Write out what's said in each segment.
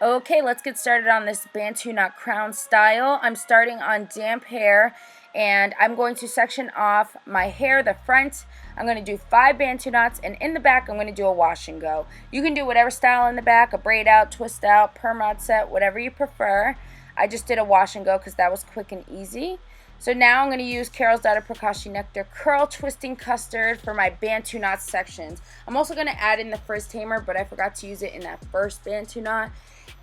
Okay, let's get started on this Bantu Knot Crown style. I'm starting on damp hair, and I'm going to section off my hair, the front. I'm going to do 5 Bantu knots, and in the back I'm going to do a wash and go. You can do whatever style in the back, a braid out, twist out, perm out set, whatever you prefer. I just did a wash and go because that was quick and easy. So now I'm going to use Carol's Daughter Pracaxi Nectar Curl Twisting Custard for my Bantu Knot sections. I'm also going to add in the Frizz Tamer, but I forgot to use it in that first Bantu Knot.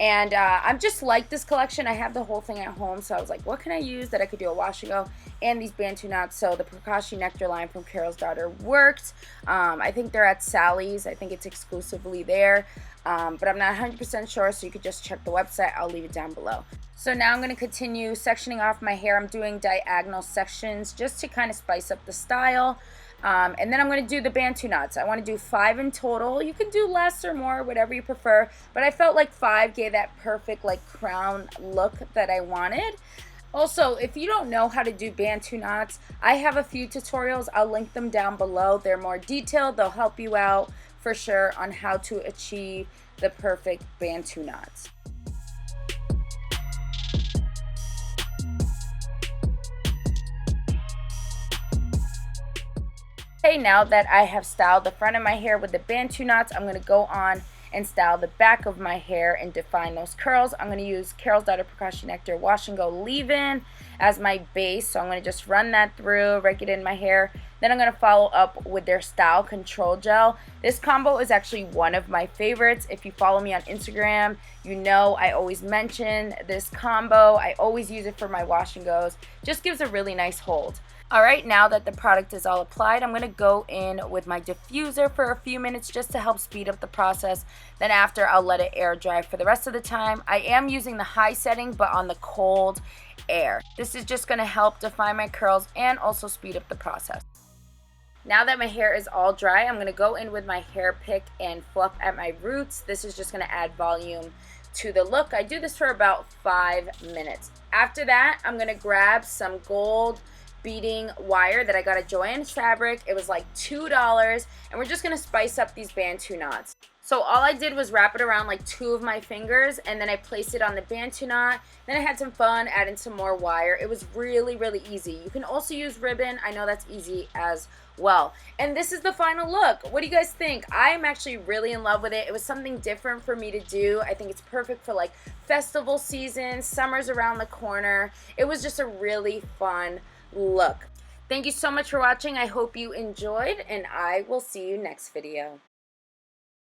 And I'm just like this collection. I have the whole thing at home, so I was like, what can I use that I could do a wash and go and these Bantu knots? So the Pracaxi Nectar line from Carol's Daughter worked. I think they're at Sally's. I think it's exclusively there, but I'm not 100% sure, so you could just check the website. I'll leave it down below. So now I'm going to continue sectioning off my hair. I'm doing diagonal sections just to kind of spice up the style. And then I'm going to do the Bantu knots. I want to do 5 in total. You can do less or more, whatever you prefer. But I felt like 5 gave that perfect like crown look that I wanted. Also, if you don't know how to do Bantu knots, I have a few tutorials. I'll link them down below. They're more detailed. They'll help you out for sure on how to achieve the perfect Bantu knots. Okay, now that I have styled the front of my hair with the Bantu knots, I'm going to go on and style the back of my hair and define those curls. I'm going to use Carol's Daughter Pracaxi Nectar Wash and Go Leave-In as my base. So I'm going to just run that through, rake it in my hair. Then I'm going to follow up with their Style Control Gel. This combo is actually one of my favorites. If you follow me on Instagram, you know I always mention this combo. I always use it for my wash and goes. Just gives a really nice hold. Alright, now that the product is all applied, I'm going to go in with my diffuser for a few minutes just to help speed up the process. Then after, I'll let it air dry for the rest of the time. I am using the high setting, but on the cold air. This is just going to help define my curls and also speed up the process. Now that my hair is all dry, I'm going to go in with my hair pick and fluff at my roots. This is just going to add volume to the look. I do this for about 5 minutes. After that, I'm going to grab some gold beading wire that I got at Joann's Fabric. It was like $2, and we're just going to spice up these Bantu knots. So all I did was wrap it around like 2 of my fingers, and then I placed it on the Bantu knot. Then I had some fun adding some more wire. It was really, really easy. You can also use ribbon. I know that's easy as well. And this is the final look. What do you guys think? I'm actually really in love with it. It was something different for me to do. I think it's perfect for like festival season. Summer's around the corner. It was just a really fun look. Thank you so much for watching. I hope you enjoyed, and I will see you next video.